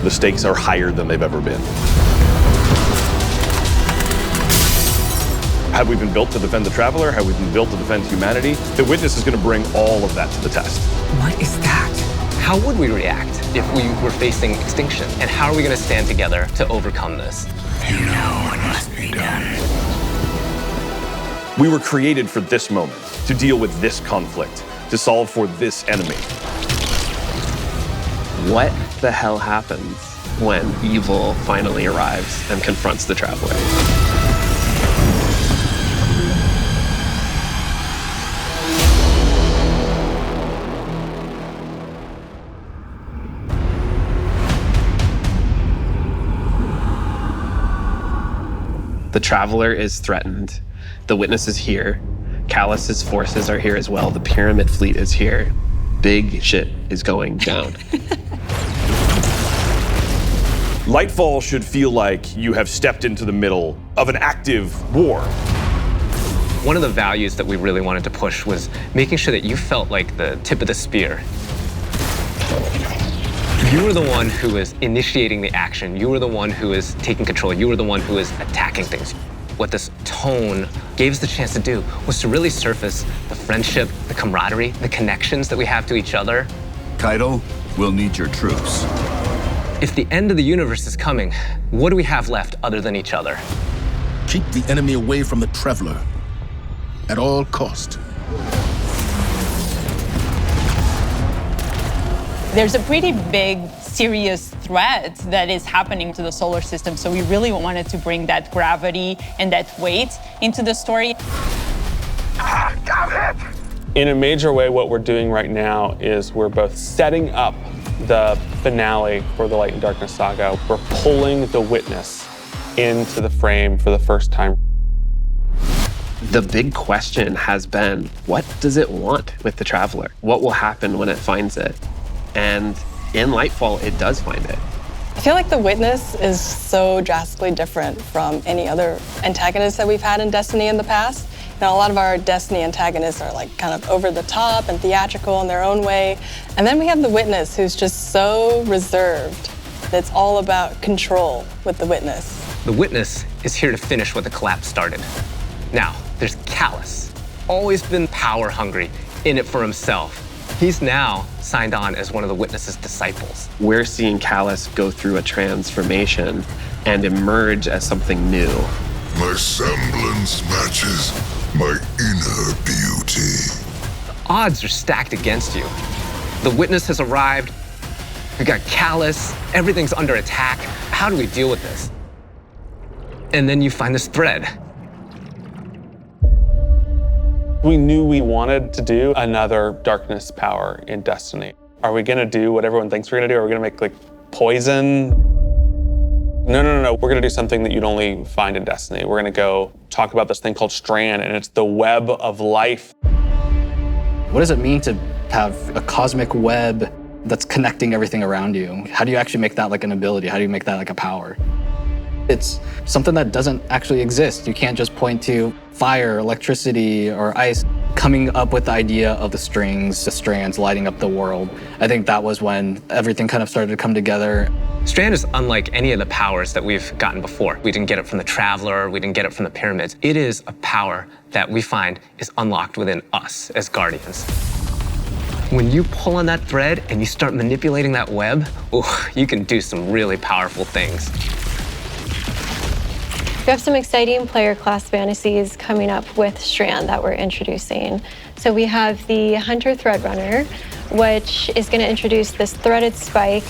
The stakes are higher than they've ever been. Have we been built to defend the Traveler? Have we been built to defend humanity? The Witness is going to bring all of that to the test. What is that? How would we react if we were facing extinction? And how are we going to stand together to overcome this? You know what must be done. We were created for this moment, to deal with this conflict, to solve for this enemy. What the hell happens when evil finally arrives and confronts the Traveler? The Traveler is threatened. The Witness is here. Callus's forces are here as well. The Pyramid fleet is here. Big shit is going down. Lightfall should feel like you have stepped into the middle of an active war. One of the values that we really wanted to push was making sure that you felt like the tip of the spear. You were the one who was initiating the action. You were the one who was taking control. You were the one who was attacking things. What this tone gave us the chance to do was to really surface the friendship, the camaraderie, the connections that we have to each other. Kaido, we'll need your troops. If the end of the universe is coming, what do we have left other than each other? Keep the enemy away from the Traveler at all cost. There's a pretty big, serious threat that is happening to the solar system, so we really wanted to bring that gravity and that weight into the story. In a major way, what we're doing right now is we're both setting up the finale for the Light and Darkness saga. We're pulling the Witness into the frame for the first time. The big question has been, what does it want with the Traveler? What will happen when it finds it? And in Lightfall, it does find it. I feel like the Witness is so drastically different from any other antagonist that we've had in Destiny in the past. You know, a lot of our Destiny antagonists are like kind of over the top and theatrical in their own way. And then we have the Witness, who's just so reserved. It's all about control with the Witness. The Witness is here to finish what the collapse started. Now, there's Callus, always been power hungry, in it for himself. He's now signed on as one of the Witness's disciples. We're seeing Callus go through a transformation and emerge as something new. My semblance matches my inner beauty. The odds are stacked against you. The Witness has arrived. We got Callus. Everything's under attack. How do we deal with this? And then you find this thread. We knew we wanted to do another darkness power in Destiny. Are we gonna do what everyone thinks we're gonna do? Are we gonna make like poison? No. We're gonna do something that you'd only find in Destiny. We're gonna go talk about this thing called Strand, and it's the web of life. What does it mean to have a cosmic web that's connecting everything around you? How do you actually make that like an ability? How do you make that like a power? It's something that doesn't actually exist. You can't just point to fire, electricity, or ice. Coming up with the idea of the strings, the strands lighting up the world. I think that was when everything kind of started to come together. Strand is unlike any of the powers that we've gotten before. We didn't get it from the Traveler, we didn't get it from the Pyramids. It is a power that we find is unlocked within us as Guardians. When you pull on that thread and you start manipulating that web, ooh, you can do some really powerful things. We have some exciting player class fantasies coming up with Strand that we're introducing. So we have the Hunter Threadrunner, which is going to introduce this threaded spike.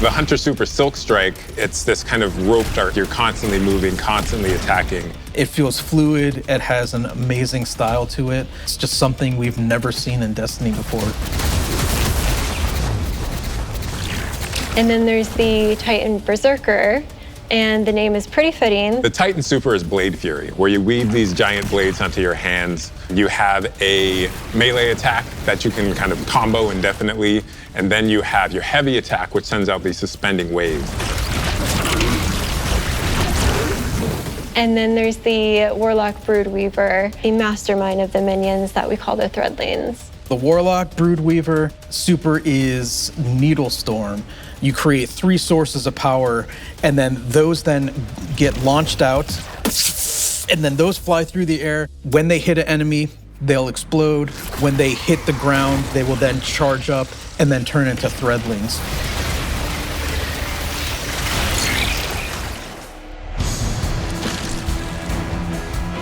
The Hunter Super Silk Strike, it's this kind of rope dart. You're constantly moving, constantly attacking. It feels fluid. It has an amazing style to it. It's just something we've never seen in Destiny before. And then there's the Titan Berserker, and the name is pretty fitting. The Titan Super is Blade Fury, where you weave these giant blades onto your hands. You have a melee attack that you can kind of combo indefinitely, and then you have your heavy attack, which sends out these suspending waves. And then there's the Warlock Broodweaver, the mastermind of the minions that we call the Threadlings. The Warlock, Broodweaver, super is Needlestorm. You create 3 sources of power, and then those then get launched out, and then those fly through the air. When they hit an enemy, they'll explode. When they hit the ground, they will then charge up and then turn into Threadlings.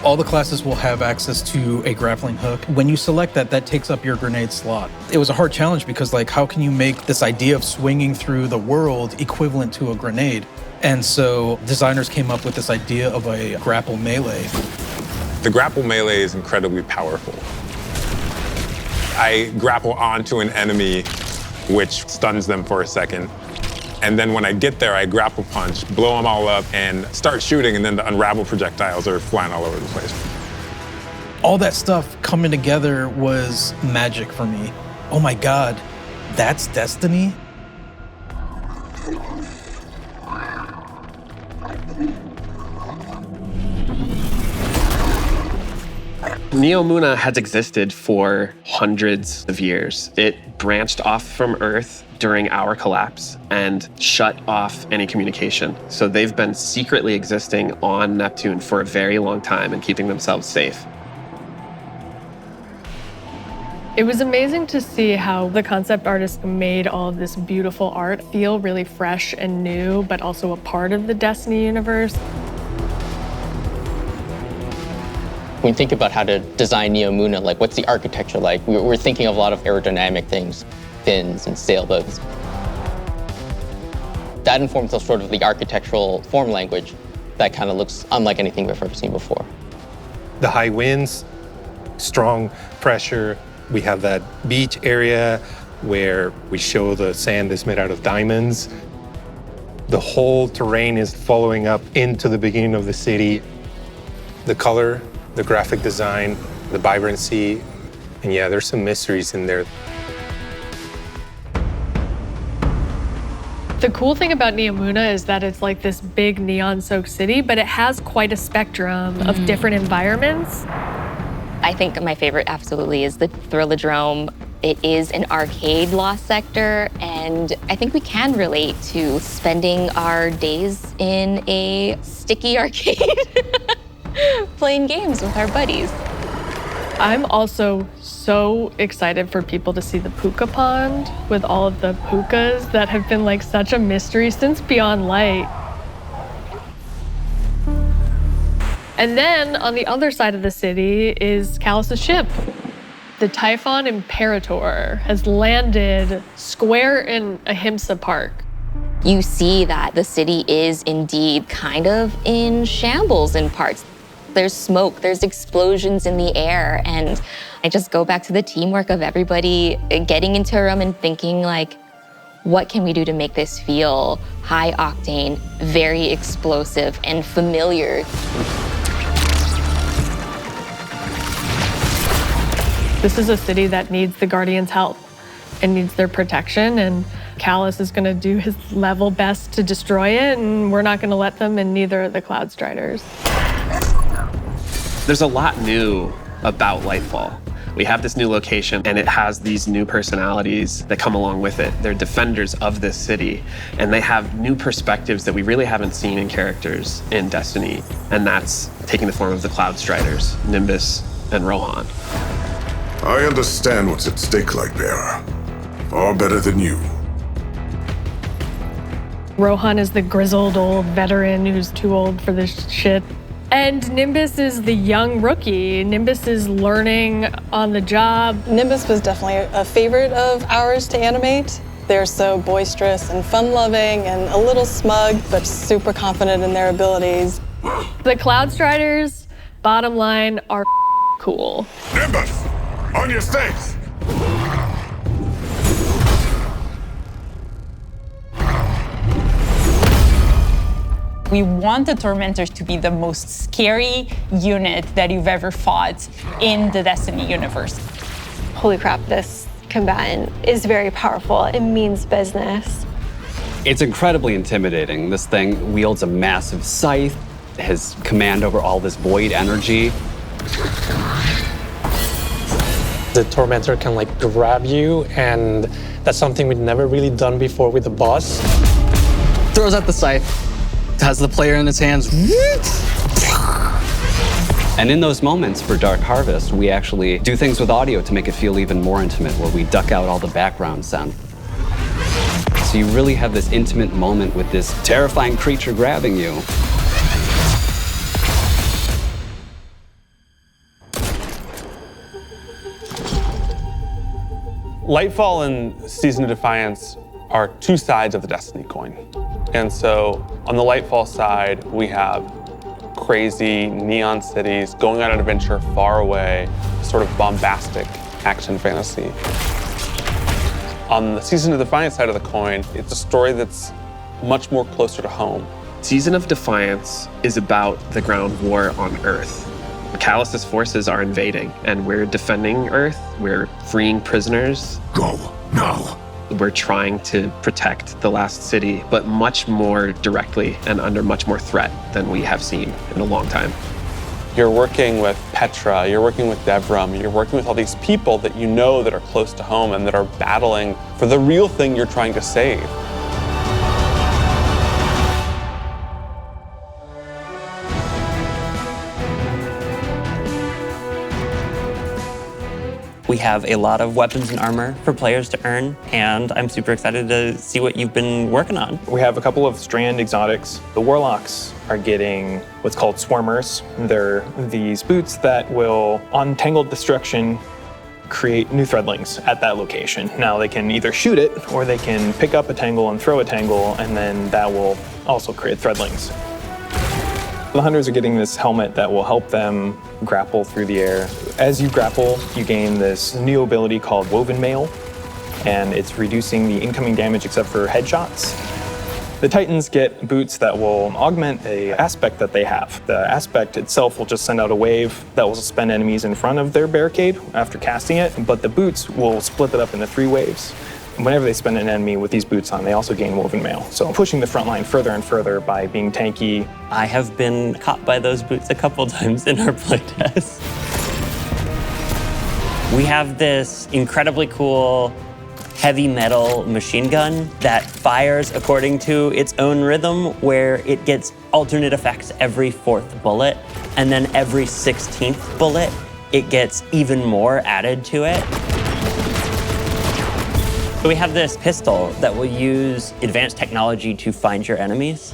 All the classes will have access to a grappling hook. When you select that, that takes up your grenade slot. It was a hard challenge because, like, how can you make this idea of swinging through the world equivalent to a grenade? And so designers came up with this idea of a grapple melee. The grapple melee is incredibly powerful. I grapple onto an enemy, which stuns them for a second. And then when I get there, I grapple punch, blow them all up, and start shooting, and then the unravel projectiles are flying all over the place. All that stuff coming together was magic for me. Oh my God, that's Destiny? Neomuna has existed for hundreds of years. It branched off from Earth during our collapse and shut off any communication. So they've been secretly existing on Neptune for a very long time and keeping themselves safe. It was amazing to see how the concept artist made all of this beautiful art feel really fresh and new, but also a part of the Destiny universe. When you think about how to design Neomuna, like what's the architecture like? We're thinking of a lot of aerodynamic things, fins and sailboats. That informs us sort of the architectural form language that kind of looks unlike anything we've ever seen before. The high winds, strong pressure. We have that beach area where we show the sand is made out of diamonds. The whole terrain is following up into the beginning of the city. The color, the graphic design, the vibrancy, and yeah, there's some mysteries in there. The cool thing about Neomuna is that it's like this big neon-soaked city, but it has quite a spectrum of different environments. I think my favorite absolutely is the Thrillodrome. It is an arcade lost sector, and I think we can relate to spending our days in a sticky arcade playing games with our buddies. I'm also so excited for people to see the puka pond with all of the pukas that have been like such a mystery since Beyond Light. And then on the other side of the city is Callus's ship. The Typhon Imperator has landed square in Ahimsa Park. You see that the city is indeed kind of in shambles in parts. There's smoke, there's explosions in the air, and I just go back to the teamwork of everybody getting into a room and thinking like, what can we do to make this feel high octane, very explosive, and familiar? This is a city that needs the Guardians' help and needs their protection, and Callus is gonna do his level best to destroy it, and we're not gonna let them, and neither are the Cloud Striders. There's a lot new about Lightfall. We have this new location, and it has these new personalities that come along with it. They're defenders of this city, and they have new perspectives that we really haven't seen in characters in Destiny, and that's taking the form of the Cloud Striders, Nimbus and Rohan. I understand what's at stake, Lightbearer. Far better than you. Rohan is the grizzled old veteran who's too old for this shit. And Nimbus is the young rookie. Nimbus is learning on the job. Nimbus was definitely a favorite of ours to animate. They're so boisterous and fun-loving and a little smug, but super confident in their abilities. The Cloud Striders, bottom line, are cool. Nimbus, on your stakes! We want the Tormentors to be the most scary unit that you've ever fought in the Destiny universe. Holy crap, this combatant is very powerful. It means business. It's incredibly intimidating. This thing wields a massive scythe, has command over all this void energy. The Tormentor can like grab you, and that's something we'd never really done before with the boss. Throws out the scythe, has the player in his hands. And in those moments for Dark Harvest, we actually do things with audio to make it feel even more intimate, where we duck out all the background sound. So you really have this intimate moment with this terrifying creature grabbing you. Lightfall and Season of Defiance are two sides of the Destiny coin. And so on the Lightfall side, we have crazy neon cities going on an adventure far away, sort of bombastic action fantasy. On the Season of Defiance side of the coin, it's a story that's much more closer to home. Season of Defiance is about the ground war on Earth. Callus's forces are invading, and we're defending Earth. We're freeing prisoners. Go, now. We're trying to protect the last city, but much more directly and under much more threat than we have seen in a long time. You're working with Petra, you're working with Devram, you're working with all these people that you know that are close to home and that are battling for the real thing you're trying to save. We have a lot of weapons and armor for players to earn, and I'm super excited to see what you've been working on. We have a couple of Strand exotics. The Warlocks are getting what's called Swarmers. They're these boots that will, on Tangled Destruction, create new threadlings at that location. Now they can either shoot it, or they can pick up a tangle and throw a tangle, and then that will also create threadlings. The Hunters are getting this helmet that will help them grapple through the air. As you grapple, you gain this new ability called Woven Mail, and it's reducing the incoming damage except for headshots. The Titans get boots that will augment an aspect that they have. The aspect itself will just send out a wave that will suspend enemies in front of their barricade after casting it, but the boots will split it up into 3 waves. Whenever they spend an enemy with these boots on, they also gain Woven Mail. So pushing the front line further and further by being tanky. I have been caught by those boots a couple times in our playtest. We have this incredibly cool heavy metal machine gun that fires according to its own rhythm, where it gets alternate effects every 4th bullet, and then every 16th bullet, it gets even more added to it. We have this pistol that will use advanced technology to find your enemies.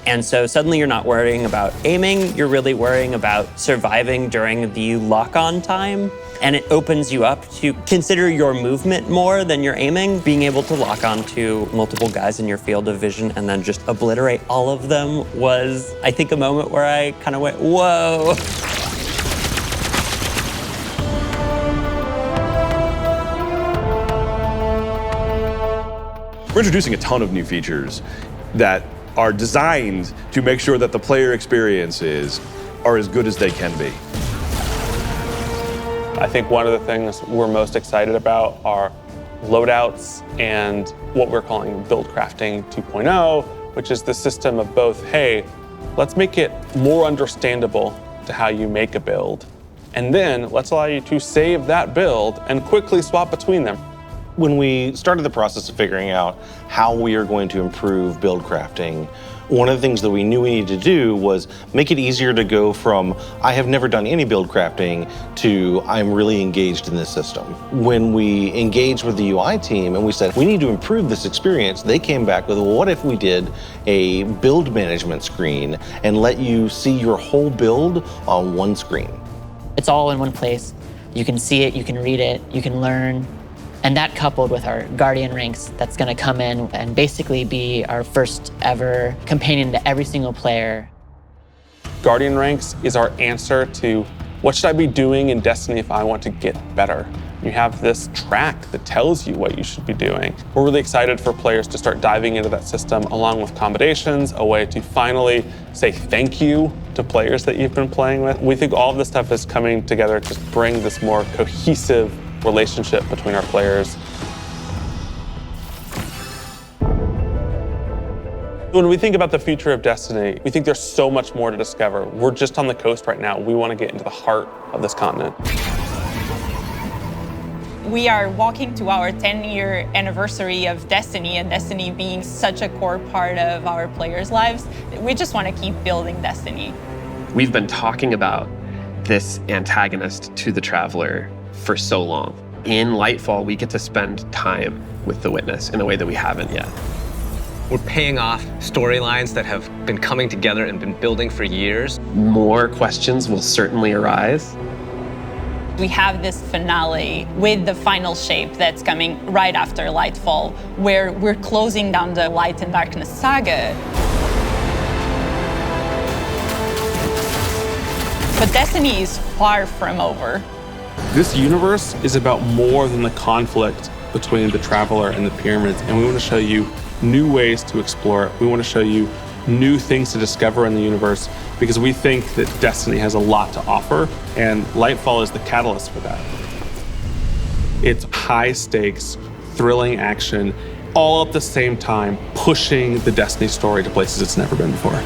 And so suddenly you're not worrying about aiming, you're really worrying about surviving during the lock-on time. And it opens you up to consider your movement more than your aiming. Being able to lock on to multiple guys in your field of vision and then just obliterate all of them was, I think, a moment where I kind of went, whoa. We're introducing a ton of new features that are designed to make sure that the player experiences are as good as they can be. I think one of the things we're most excited about are loadouts and what we're calling build crafting 2.0, which is the system of both, hey, let's make it more understandable to how you make a build, and then let's allow you to save that build and quickly swap between them. When we started the process of figuring out how we are going to improve build crafting, one of the things that we knew we needed to do was make it easier to go from, I have never done any build crafting, to I'm really engaged in this system. When we engaged with the UI team and we said, we need to improve this experience, they came back with, well, what if we did a build management screen and let you see your whole build on one screen? It's all in one place. You can see it, you can read it, you can learn. And that coupled with our Guardian ranks, that's gonna come in and basically be our first ever companion to every single player. Guardian ranks is our answer to what should I be doing in Destiny if I want to get better? You have this track that tells you what you should be doing. We're really excited for players to start diving into that system along with accommodations, a way to finally say thank you to players that you've been playing with. We think all of this stuff is coming together to bring this more cohesive relationship between our players. When we think about the future of Destiny, we think there's so much more to discover. We're just on the coast right now. We want to get into the heart of this continent. We are walking to our 10-year anniversary of Destiny, and Destiny being such a core part of our players' lives. We just want to keep building Destiny. We've been talking about this antagonist to the Traveler for so long. In Lightfall, we get to spend time with the Witness in a way that we haven't yet. We're paying off storylines that have been coming together and been building for years. More questions will certainly arise. We have this finale with the final shape that's coming right after Lightfall, where we're closing down the Light and Darkness saga. But Destiny is far from over. This universe is about more than the conflict between the Traveler and the Pyramids, and we want to show you new ways to explore it. We want to show you new things to discover in the universe because we think that Destiny has a lot to offer, and Lightfall is the catalyst for that. It's high stakes, thrilling action, all at the same time, pushing the Destiny story to places it's never been before.